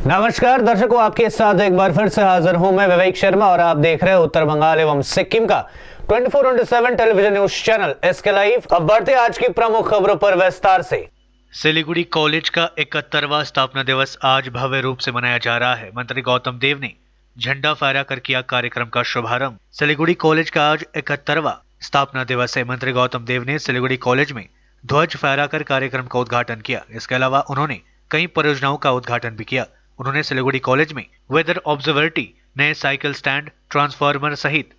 नमस्कार दर्शकों, आपके साथ एक बार फिर से हाजिर हूं मैं विवेक शर्मा और आप देख रहे हैं उत्तर बंगाल एवं सिक्किम का 24/7 television news channel SK live. अब बढ़ते आज की प्रमुख खबरों पर विस्तार से। सिलीगुड़ी कॉलेज का 71वां स्थापना दिवस आज भव्य रूप से मनाया जा रहा है। मंत्री गौतम देव ने झंडा फहरा कर किया कार्यक्रम का शुभारंभ। सिलीगुड़ी कॉलेज का आज 71वां स्थापना दिवस है। मंत्री गौतम देव ने सिलीगुड़ी कॉलेज में ध्वज फहरा कर कार्यक्रम का उद्घाटन किया। इसके अलावा उन्होंने कई परियोजनाओं का उद्घाटन भी किया। उन्होंने सिलीगुड़ी कॉलेज में वेदर ऑब्जर्वेटरी, नए साइकिल स्टैंड, ट्रांसफार्मर सहित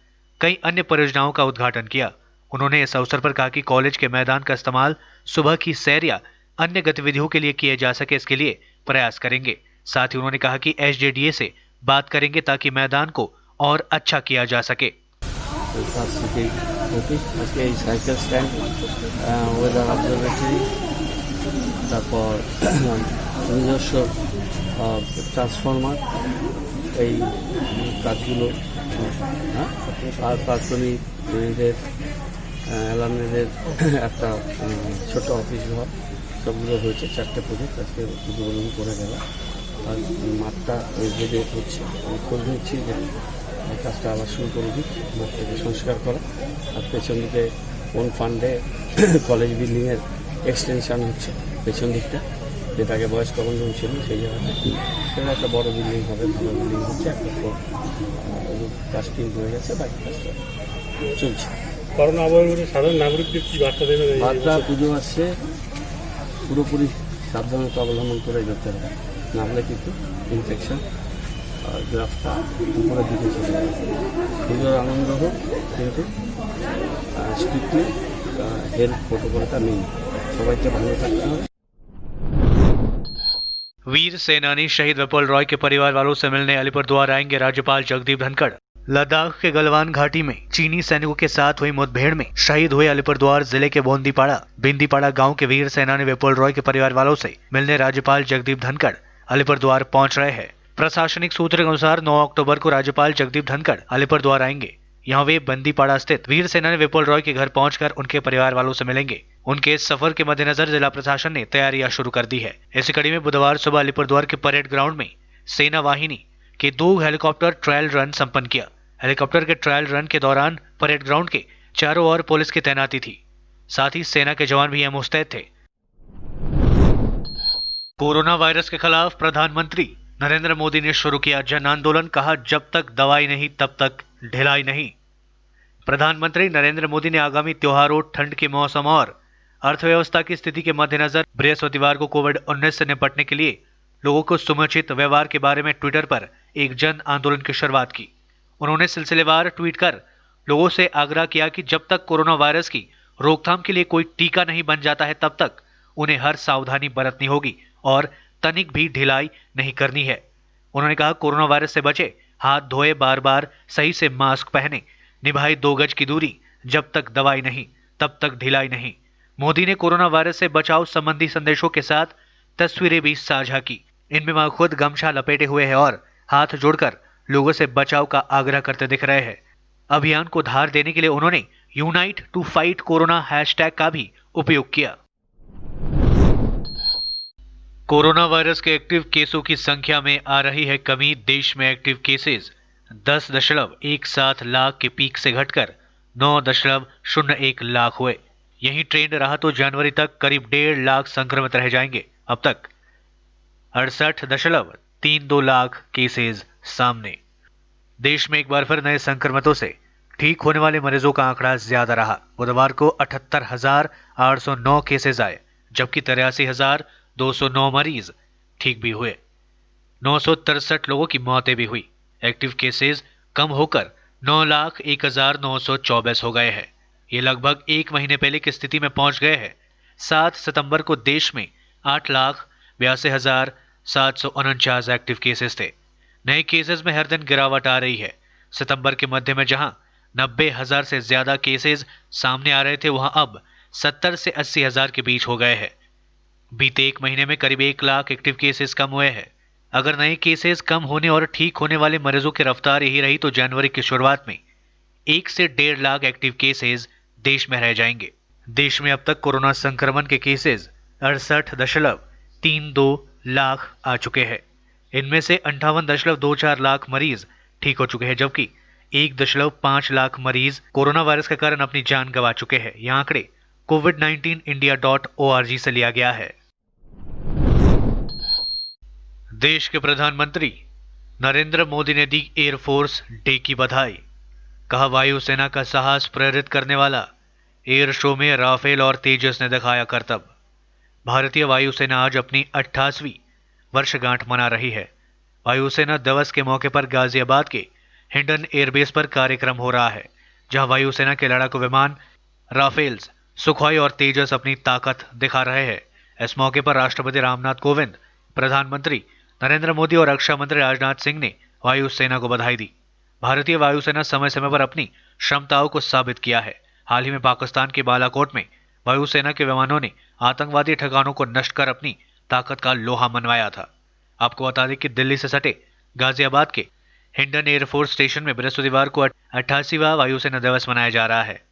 कई अन्य परियोजनाओं का उद्घाटन किया। उन्होंने इस अवसर पर कहा कि कॉलेज के मैदान का इस्तेमाल सुबह की सैर या अन्य गतिविधियों के लिए किए जा सके, इसके लिए प्रयास करेंगे। साथ ही उन्होंने कहा कि एसजेडीए से बात करेंगे ताकि मैदान को और अच्छा किया जा सके। সাইকেল স্ট্যান্ড, ওয়েদার অবজারভেটরি, তারপর নিজস্ব ট্রান্সফরমার, এই কাজগুলো আর প্রাথমিক অ্যালামনের একটা ছোট অফিস ঘর, সবগুলো হয়েছে। 4টে প্রজেক্ট আজকে উদ্বোধন করে গেল। আর মাঠটা যেটা হচ্ছে খোঁজ নিচ্ছি যে কাজটা আবার শুরু করে দিই, মাঠটাকে সংস্কার করা। আর পেছন দিকে কোন ফান্ডে কলেজ বিল্ডিংয়ের এক্সটেনশান হচ্ছে পেছন দিকটা, যেটা আগে বয়স ভবন ছিল সেই জায়গাটা, সেটা একটা বড় বিল্ডিং হবে, ভালো বিল্ডিং হচ্ছে। একটা ফ্লোর কাজ ঠিক হয়ে গেছে, বাকি কাজটা চলছে। করোনা আবহাওয়ার সাধারণ নাগরিকদের কি বার্তা দেবেন? বার্তা, পুজো আসছে, পুরোপুরি সাবধানতা অবলম্বন করে যেতে হবে, না হলে কিন্তু ইনফেকশন আর গ্রাফটা উপরের দিকে চলে যাবে। পুজোর আনন্দ হোক, কিন্তু স্ট্রিক্টলি হেলথ প্রোটোকলটা নেই, সবাইকে ভালো থাকতে হবে। वीर सेनानी शहीद विपुल रॉय के परिवार वालों से मिलने अलीपुरद्वार आएंगे राज्यपाल जगदीप धनखड़। लद्दाख के गलवान घाटी में चीनी सैनिकों के साथ हुई मुठभेड़ में शहीद हुए अलीपुरद्वार जिले के बिंदीपाड़ा गांव के वीर सेनानी विपुल रॉय के परिवार वालों से मिलने राज्यपाल जगदीप धनखड़ अलीपुरद्वार पहुंच रहे हैं। प्रशासनिक सूत्र के अनुसार 9 अक्टूबर को राज्यपाल जगदीप धनखड़ अलीपुरद्वार आएंगे। यहाँ वे बंदीपाड़ा स्थित वीर सेनानी विपुल रॉय के घर पहुंचकर उनके परिवार वालों से मिलेंगे। उनके इस सफर के मद्देनजर जिला प्रशासन ने तैयारियां शुरू कर दी है। इसी कड़ी में बुधवार सुबह अलीपुरद्वार के परेड ग्राउंड में सेना वाहिनी के 2 हेलीकॉप्टर ट्रायल रन संपन्न किया। हेलीकॉप्टर के ट्रायल रन के दौरान परेड ग्राउंड के चारों ओर पुलिस की तैनाती थी, साथ ही सेना के जवान भी यहाँ मुस्तैद थे। कोरोना वायरस के खिलाफ प्रधानमंत्री नरेंद्र मोदी ने शुरू किया जन आंदोलन, कहा जब तक दवाई नहीं तब तक ढिलाई नहीं। प्रधानमंत्री नरेंद्र मोदी ने आगामी त्योहारों, ठंड के मौसम और अर्थव्यवस्था की स्थिति के मद्देनजर बृहस्पतिवार को कोविड-19 से निपटने के लिए लोगों को समुचित व्यवहार के बारे में ट्विटर पर एक जन आंदोलन की शुरुआत की। उन्होंने सिलसिलेवार ट्वीट कर लोगों से आग्रह किया कि जब तक कोरोना वायरस की रोकथाम के लिए कोई टीका नहीं बन जाता है, तब तक उन्हें हर सावधानी बरतनी होगी और तनिक भी ढिलाई नहीं करनी है। उन्होंने कहा कोरोना वायरस से बचे, हाथ धोए, बार बार सही से मास्क पहने, निभाई 2 गज की दूरी, जब तक दवाई नहीं तब तक ढिलाई नहीं। मोदी ने कोरोना वायरस से बचाव संबंधी संदेशों के साथ तस्वीरें भी साझा की। इनमें वह खुद गमछा लपेटे हुए है और हाथ जोड़कर लोगों से बचाव का आग्रह करते दिख रहे हैं। अभियान को धार देने के लिए उन्होंने unite to fight corona hashtag का भी उपयोग किया। कोरोना वायरस के एक्टिव केसों की संख्या में आ रही है कमी। देश में एक्टिव केसेस 10.17 लाख के पीक से घटकर 9.01 लाख हुए। यही ट्रेंड रहा तो जनवरी तक करीब 1.5 लाख संक्रमित रह जाएंगे। अब तक 68.32 लाख केसेस सामने। देश में एक बार फिर नए संक्रमितों से ठीक होने वाले मरीजों का आंकड़ा ज्यादा रहा। बुधवार को 78,809 केसेस आए, जबकि 83,209 मरीज ठीक भी हुए। 963 लोगों की मौतें भी हुई। एक्टिव केसेस कम होकर 9,01,924 हो गए हैं। ये लगभग 1 महीने पहले की स्थिति में पहुंच गए हैं। 7 सितंबर को देश में 8,82,749 एक्टिव केसेस थे। नए केसेस में हर दिन गिरावट आ रही है। सितंबर के मध्य में जहां 90,000 से ज्यादा केसेस सामने आ रहे थे, वहां अब 70 से 80,000 के बीच हो गए हैं। बीते 1 महीने में करीब 1 लाख एक्टिव केसेस कम हुए हैं। अगर नए केसेस कम होने और ठीक होने वाले मरीजों की रफ्तार यही रही तो जनवरी की शुरुआत में 1 से 1.5 लाख एक्टिव केसेस देश में रह जाएंगे। देश में अब तक कोरोना संक्रमण के केसेस 68.32 लाख आ चुके हैं। इनमें से 58.24 लाख मरीज ठीक हो चुके हैं, जबकि 1.5 लाख मरीज कोरोना वायरस के कारण अपनी जान गंवा चुके हैं। यह आंकड़े covid19india.org से लिया गया है। देश के प्रधानमंत्री नरेंद्र मोदी ने दी एयरफोर्स डे की बधाई। कहा, वायुसेना का साहस प्रेरित करने वाला एयर शो में राफेल और तेजस ने दिखाया करतब। भारतीय वायुसेना आज अपनी 88वीं वर्षगांठ मना रही है। वायुसेना दिवस के मौके पर गाजियाबाद के हिंडन एयरबेस पर कार्यक्रम हो रहा है, जहां वायुसेना के लड़ाकू विमान राफेल्स, सुखोई और तेजस अपनी ताकत दिखा रहे हैं। इस मौके पर राष्ट्रपति रामनाथ कोविंद, प्रधानमंत्री नरेंद्र मोदी और रक्षा मंत्री राजनाथ सिंह ने वायुसेना को बधाई दी। भारतीय वायुसेना समय समय पर अपनी क्षमताओं को साबित किया है। हाल ही में पाकिस्तान के बालाकोट में वायुसेना के विमानों ने आतंकवादी ठिकानों को नष्ट कर अपनी ताकत का लोहा मनवाया था। आपको बता दें कि दिल्ली से सटे गाजियाबाद के हिंडन एयरफोर्स स्टेशन में बृहस्पतिवार को 88वां वायुसेना दिवस मनाया जा रहा है।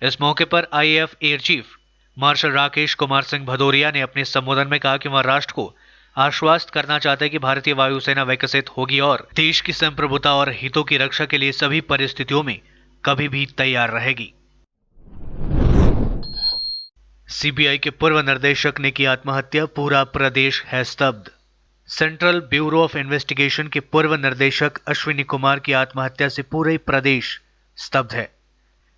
इस मौके पर IAF air chief marshal Rakesh Kumar Singh Bhadauria ने अपने संबोधन में कहा कि वह राष्ट्र को आश्वस्त करना चाहते हैं कि भारतीय वायुसेना विकसित होगी और देश की संप्रभुता और हितों की रक्षा के लिए सभी परिस्थितियों में कभी भी तैयार रहेगी। सीबीआई के पूर्व निदेशक ने की आत्महत्या, पूरा प्रदेश है स्तब्ध। सेंट्रल ब्यूरो ऑफ इन्वेस्टिगेशन के पूर्व निर्देशक अश्विनी कुमार की आत्महत्या से पूरे प्रदेश स्तब्ध है।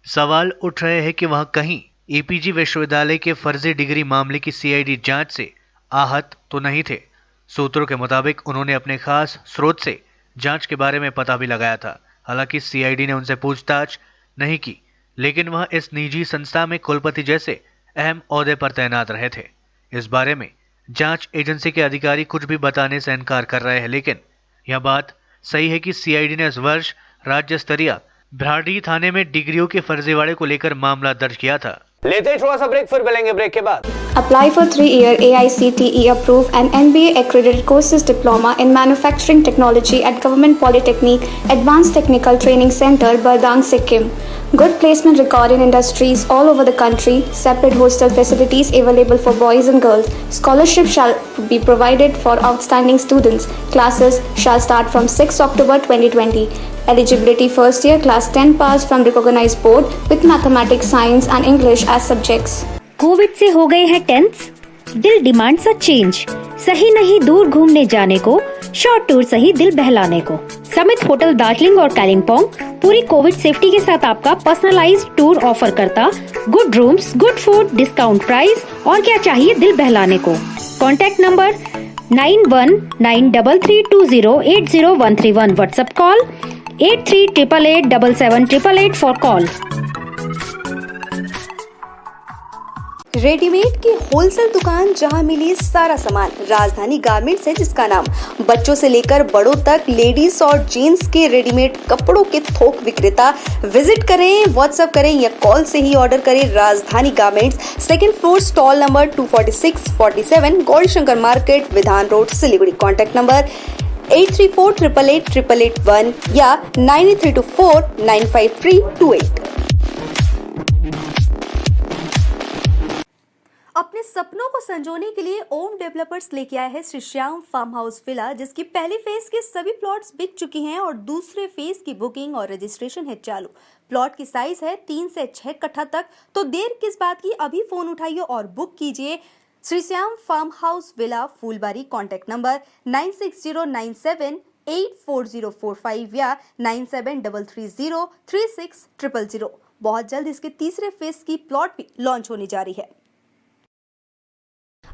सवाल उठ रहे हैं कि वह कहीं एपीजी विश्वविद्यालय के फर्जी डिग्री मामले की सीआईडी जांच से आहत तो नहीं थे। सूत्रों के मुताबिक उन्होंने अपने खास स्रोत से जांच के बारे में पता भी लगाया था। हालांकि सीआईडी ने उनसे पूछताछ नहीं की, लेकिन वह इस निजी संस्था में कुलपति जैसे अहम ओहदे पर तैनात रहे थे। इस बारे में जांच एजेंसी के अधिकारी कुछ भी बताने से इनकार कर रहे हैं, लेकिन यह बात सही है कि सीआईडी ने इस वर्ष राज्य स्तरीय भ्राड़ी थाने में डिग्रियों के फर्जीवाड़े को लेकर मामला दर्ज किया था। लेते हैं थोड़ा सा ब्रेक, फिर मिलेंगे ब्रेक के बाद। Apply for 3-year AICTE approved and NBA accredited courses diploma in manufacturing technology at Government Polytechnic Advanced Technical Training Center, Bardang, Sikkim. Good placement record in industries all over the country. Separate hostel facilities available for boys and girls. Scholarship shall be provided for outstanding students. Classes shall start from 6 October 2020. Eligibility first year class 10 pass from recognized board with mathematics, science and English as subjects. Covid से हो गए हैं tense, दिल demands a change. सही नहीं दूर घूमने जाने को, शॉर्ट टूर सही दिल बहलाने को। समित होटल दार्जिलिंग और कालिम्पोंग पूरी कोविड सेफ्टी के साथ आपका पर्सनलाइज्ड टूर ऑफर करता। Good rooms, good food, discount price और क्या चाहिए दिल बहलाने को। Contact number 919332080131। WhatsApp call 8388877888 for call. Readymade की होलसेल दुकान जहां मिली सारा सामान, राजधानी गारमेंट्स है जिसका नाम। बच्चों से लेकर बड़ों तक लेडीज और जेंट्स के रेडीमेड कपड़ों के थोक विक्रेता। विजिट करें, व्हाट्सएप करें या कॉल से ही ऑर्डर करें। राजधानी garments, 2nd floor, stall number 246-47, Gaurishankar market, विधान रोड, सिलीगुड़ी। कॉन्टैक्ट नंबर 8348888881 या 9324953328। अपने सपनों को संजोने के लिए ओम डेवलपर्स लेके आया है Shri Shyam farm house villa, जिसकी पहली फेज के सभी प्लॉट्स बिक चुकी हैं और दूसरे फेज की बुकिंग और रजिस्ट्रेशन है चालू। प्लॉट की साइज है 3 से 6 कट्ठा तक, तो देर किस बात की, अभी फोन उठाइए और बुक कीजिए। Shri Shyam farm house villa, Phulbari. Contact number 9609784045 या 9733036000। बहुत जल्द इसके तीसरे फेज की प्लॉट भी लॉन्च होने जा रही है।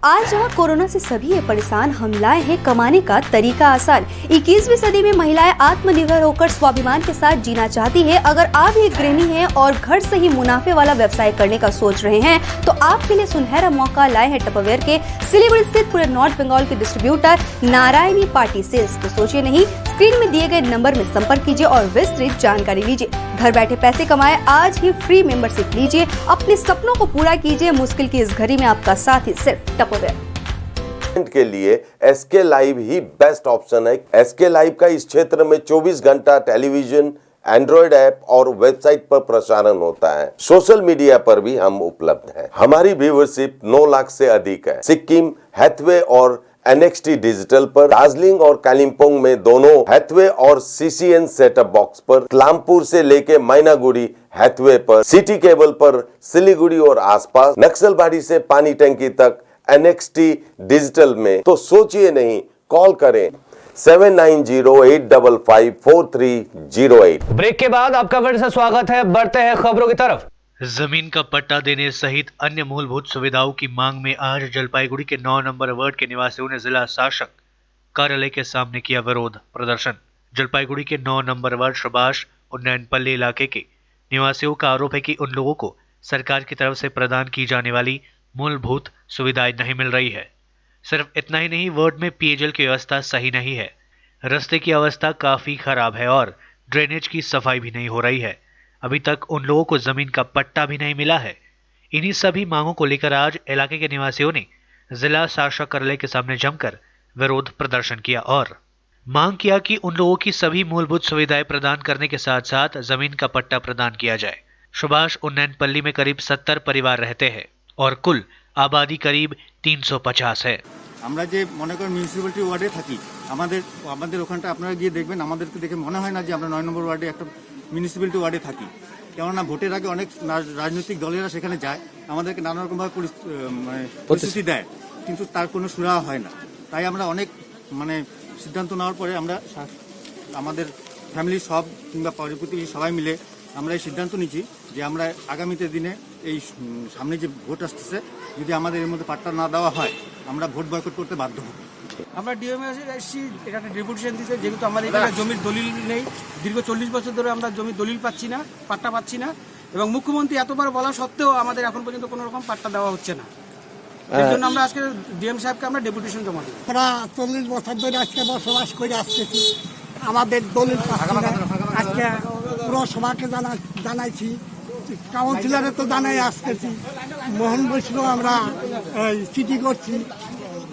आज जहाँ कोरोना से सभी है परेशान, हम लाए हैं कमाने का तरीका आसान। 21वीं सदी में महिलाएं आत्मनिर्भर होकर स्वाभिमान के साथ जीना चाहती है। अगर आप एक गृहिणी हैं और घर से ही मुनाफे वाला व्यवसाय करने का सोच रहे हैं, तो आपके लिए सुनहरा मौका लाए हैं टपरवेयर के सिलीगुड़ी स्थित पूरे नॉर्थ बंगाल के डिस्ट्रीब्यूटर नारायणी पार्टी सेल्स। तो सोचिए नहीं, स्क्रीन में दिए गए नंबर में संपर्क कीजिए और विस्तृत जानकारी लीजिए। घर बैठे पैसे कमाए, आज ही फ्री मेंबरशिप लीजिए, अपने सपनों को पूरा कीजिए। मुश्किल की इस घड़ी में आपका साथ ही सिर्फ टपरवेयर के लिए एसके लाइव ही बेस्ट ऑप्शन है। एसके लाइव का इस क्षेत्र में 24 घंटा टेलीविजन, एंड्रॉइड ऐप और वेबसाइट पर प्रसारण होता है। सोशल मीडिया पर भी हम उपलब्ध हैं। हमारी व्यूवरशिप 9 लाख से अधिक है। सिक्किम, हैथवे और NXT डिजिटल पर, दार्जिलिंग और कालिम्पोंग में दोनों हैथवे और CCN सेटअप बॉक्स पर, क्लामपुर से लेके मैनागुड़ी हैथवे पर, सिटी केबल पर, सिलीगुड़ी और आसपास, नक्सलबाड़ी से पानी टंकी तक NXT डिजिटल में। तो सोचिए नहीं, कॉल करें 7908554308। ब्रेक के बाद आपका फिर से स्वागत है। बढ़ते हैं खबरों की तरफ। जमीन का पट्टा देने सहित अन्य मूलभूत सुविधाओं की मांग में आज जलपाईगुड़ी के 9 नंबर वार्ड के निवासियों ने जिला शासक कार्यालय के सामने किया विरोध प्रदर्शन। जलपाईगुड़ी के 9 नंबर वार्ड सुभाष उन्नयनपल्ली इलाके के निवासियों का आरोप है कि उन लोगों को सरकार की तरफ से प्रदान की जाने वाली मूलभूत सुविधाएं नहीं मिल रही है। सिर्फ इतना ही नहीं, वार्ड में पेयजल की व्यवस्था सही नहीं है, रास्ते की अवस्था काफी खराब है और ड्रेनेज की सफाई भी नहीं हो रही है। अभी तक उन लोगों को जमीन का पट्टा भी नहीं मिला है। इन्हीं सभी मांगों को लेकर आज इलाके के निवासियों ने जिला शासक कार्यालय के सामने जमकर विरोध प्रदर्शन किया और मांग किया कि उन लोगों की सभी मूलभूत सुविधाएं प्रदान करने के साथ साथ जमीन का पट्टा प्रदान किया जाए। सुभाष उन्नयनपल्ली में करीब 70 परिवार रहते हैं और कुल आबादी करीब 350 है। আমরা যে মনে করেন মিউনিসিপ্যালিটি ওয়ার্ডে থাকি, আমাদের ওখানটা আপনারা গিয়ে দেখবেন, আমাদেরকে দেখে মনে হয় না যে আমরা 9 নম্বর ওয়ার্ডে একটা মিউনিসিপ্যালিটি ওয়ার্ডে থাকি। কেননা ভোটের আগে অনেক রাজনৈতিক দলেরা সেখানে যায়, আমাদেরকে নানা রকমভাবে প্রতিশ্রুতি দেয়, কিন্তু তার কোনো সুরাহা হয় না। তাই আমরা অনেক সিদ্ধান্ত নেওয়ার পরে আমরা আমাদের ফ্যামিলির সব কিংবা প্রতিবেশী সবাই মিলে আমরা এই সিদ্ধান্ত নিচ্ছি যে আমরা আগামীতে দিনে এই সামনে যে ভোট আসতেছে, যদি আমাদের এর মধ্যে পাট্টা না দেওয়া হয় আমরা ভোট বয়কট করতে বাধ্য হব। আমরা ডিএমএ এসেছি এখানে ডেপুটেশন দিতে, যেহেতু আমাদের এখানে জমির দলিল নেই। দীর্ঘ 40 বছর ধরে আমরা জমির দলিল পাচ্ছি না, পাট্টা পাচ্ছি না, এবং মুখ্যমন্ত্রী এতবার বলা সত্ত্বেও আমাদের এখন পর্যন্ত কোনো রকম পাট্টা দেওয়া হচ্ছে না। এর জন্য আমরা আজকে ডিএম সাহেবকে আমরা ডেপুটেশন জমা দিই। আমরা 40 বছর ধরে আজকে বসবাস করে আসতেছি, আমাদের দলিল আজকে পুরসভাকে জানাইছি, কাউন্সিলরে তো জানাই আসতেছি, মোহন বৈষ্ণব আমরা চিঠি করছি,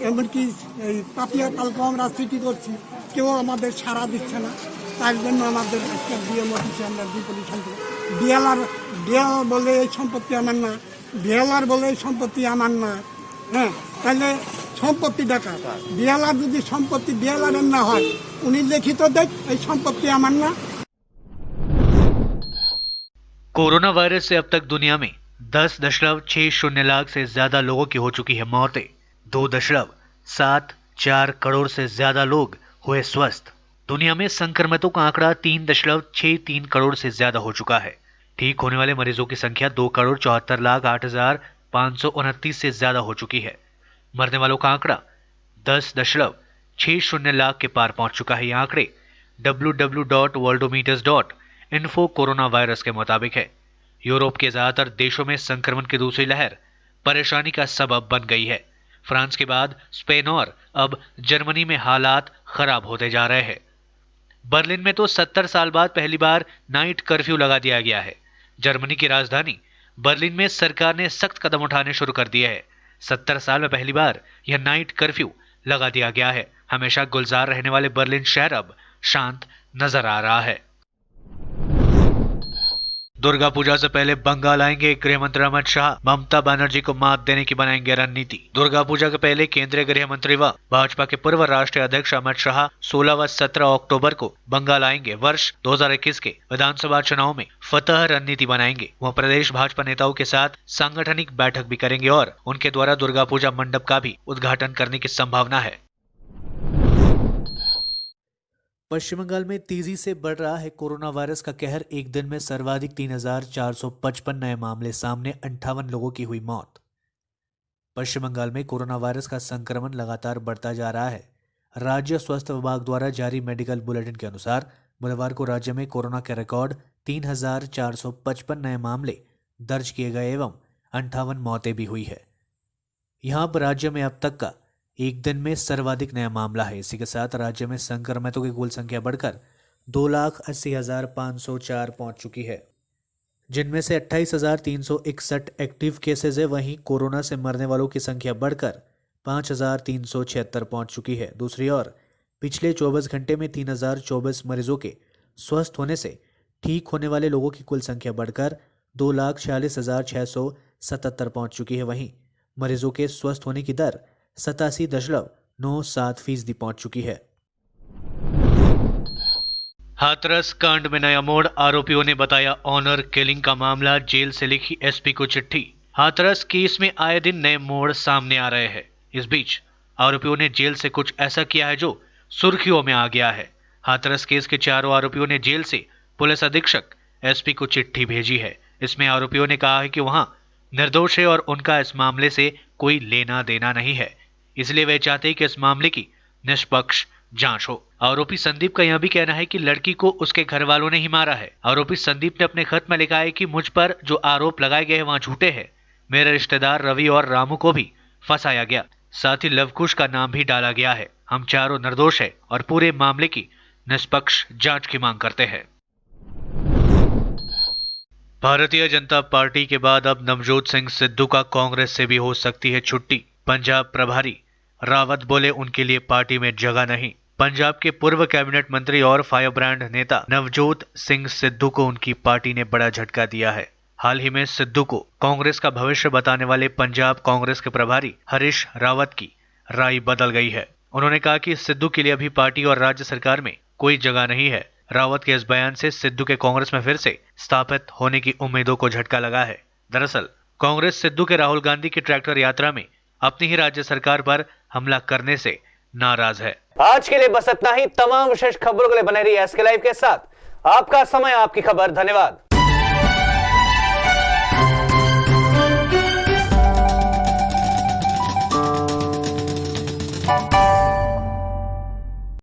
এমনকি এই পাপিয়া কালকে আমরা চিঠি করছি, কেউ আমাদের সাড়া দিচ্ছে না। তার জন্য আমাদের একটা ডিএম অফিসে আমরা ডিপুটেশন করি। ডিএলআর বলে এই সম্পত্তি আমার না, ডিএলআর বলে এই সম্পত্তি আমার না। হ্যাঁ, তাহলে সম্পত্তি দেখা, ডিএলআর যদি সম্পত্তি ডিএলআর না হয়, উনি লিখিত দেখ এই সম্পত্তি আমার না। कोरोना वायरस से अब तक दुनिया में 10.60 लाख से ज्यादा लोगों की हो चुकी है मौतें। 2.74 करोड़ से ज्यादा लोग हुए स्वस्थ। दुनिया में संक्रमितों का आंकड़ा 3.63 करोड़ से ज्यादा हो चुका है। ठीक होने वाले मरीजों की संख्या 2,74,08,529 से ज्यादा हो चुकी है। मरने वालों का आंकड़ा 10.60 लाख के पार पहुंच चुका है। ये आंकड़े www.worldometers.info कोरोना वायरस के मुताबिक है। यूरोप के ज्यादातर देशों में संक्रमण की दूसरी लहर परेशानी का सबब बन गई है। फ्रांस के बाद स्पेन और अब जर्मनी में हालात खराब होते जा रहे हैं। बर्लिन में तो 70 साल बाद पहली बार नाइट कर्फ्यू लगा दिया गया है। जर्मनी की राजधानी बर्लिन में सरकार ने सख्त कदम उठाने शुरू कर दिए हैं। 70 साल में पहली बार यह नाइट कर्फ्यू लगा दिया गया है। हमेशा गुलजार रहने वाले बर्लिन शहर अब शांत नजर आ रहा है। दुर्गा पूजा से पहले बंगाल आएंगे गृह मंत्री अमित शाह, ममता बनर्जी को मात देने की बनाएंगे रणनीति। दुर्गा पूजा के पहले केंद्रीय गृह मंत्री व भाजपा के पूर्व राष्ट्रीय अध्यक्ष अमित शाह 16 व 17 अक्टूबर को बंगाल आएंगे। वर्ष 2021 के विधानसभा चुनाव में फतह रणनीति बनाएंगे। वह प्रदेश भाजपा नेताओं के साथ सांगठनिक बैठक भी करेंगे और उनके द्वारा दुर्गा पूजा मंडप का भी उद्घाटन करने की संभावना है। पश्चिम बंगाल में तेजी से बढ़ रहा है कोरोना वायरस का कहर। एक दिन में सर्वाधिक 3,455 नए मामले सामने, 58 लोगों की हुई मौत। पश्चिम बंगाल में कोरोना वायरस का संक्रमण लगातार बढ़ता जा रहा है। राज्य स्वास्थ्य विभाग द्वारा जारी मेडिकल बुलेटिन के अनुसार बुधवार को राज्य में कोरोना के रिकॉर्ड 3,455 नए मामले दर्ज किए गए एवं 58 मौतें भी हुई है। यहाँ पर राज्य में अब तक का एक दिन में सर्वाधिक नया मामला है। इसी के साथ राज्य में संक्रमितों की कुल संख्या बढ़कर 2,80,504 पहुंच चुकी है, जिनमें से 28,361 एक्टिव केसेज है। वहीं कोरोना से मरने वालों की संख्या बढ़कर 5,376 पहुंच चुकी है। दूसरी ओर पिछले 24 घंटे में 3,024 मरीजों के स्वस्थ होने से ठीक होने वाले लोगों की कुल संख्या बढ़कर 2,46,677 पहुंच चुकी है। वहीं मरीजों के स्वस्थ होने की दर 87.9 9.7% पहुंच चुकी है। हाथरस कांड में नया मोड़, आरोपियों ने बताया ऑनर किलिंग का मामला, जेल से लिखी एसपी को चिट्ठी। हाथरस केस में आए दिन नए मोड़ सामने आ रहे हैं। इस बीच आरोपियों ने जेल से कुछ ऐसा किया है जो सुर्खियों में आ गया है। हाथरस केस के चारों आरोपियों ने जेल से पुलिस अधीक्षक एसपी को चिट्ठी भेजी है। इसमें आरोपियों ने कहा है कि वहां निर्दोष है और उनका इस मामले से कोई लेना देना नहीं है, इसलिए वे चाहते हैं कि इस मामले की निष्पक्ष जांच हो। आरोपी संदीप का यह भी कहना है कि लड़की को उसके घर वालों ने ही मारा है। आरोपी संदीप ने अपने खत में लिखा है कि मुझ पर जो आरोप लगाए गए हैं वहां झूठे हैं। मेरे रिश्तेदार रवि और रामू को भी फंसाया गया, साथ ही लवकुश का नाम भी डाला गया है। हम चारों निर्दोष है और पूरे मामले की निष्पक्ष जांच की मांग करते हैं। भारतीय जनता पार्टी के बाद अब नवजोत सिंह सिद्धू का कांग्रेस से भी हो सकती है छुट्टी। पंजाब प्रभारी रावत बोले उनके लिए पार्टी में जगह नहीं। पंजाब के पूर्व कैबिनेट मंत्री और फायर ब्रांड नेता नवजोत सिंह सिद्धू को उनकी पार्टी ने बड़ा झटका दिया है। हाल ही में सिद्धू को कांग्रेस का भविष्य बताने वाले पंजाब कांग्रेस के प्रभारी हरीश रावत की राय बदल गई है। उन्होंने कहा कि सिद्धू के लिए अभी पार्टी और राज्य सरकार में कोई जगह नहीं है। रावत के इस बयान से सिद्धू के कांग्रेस में फिर से स्थापित होने की उम्मीदों को झटका लगा है। दरअसल कांग्रेस सिद्धू के राहुल गांधी की ट्रैक्टर यात्रा में अपनी ही राज्य सरकार पर हमला करने से नाराज है। आज के लिए बस इतना ही। तमाम विशेष खबरों के लिए बने रहिए एसके लाइव के साथ। आपका समय, आपकी खबर। धन्यवाद।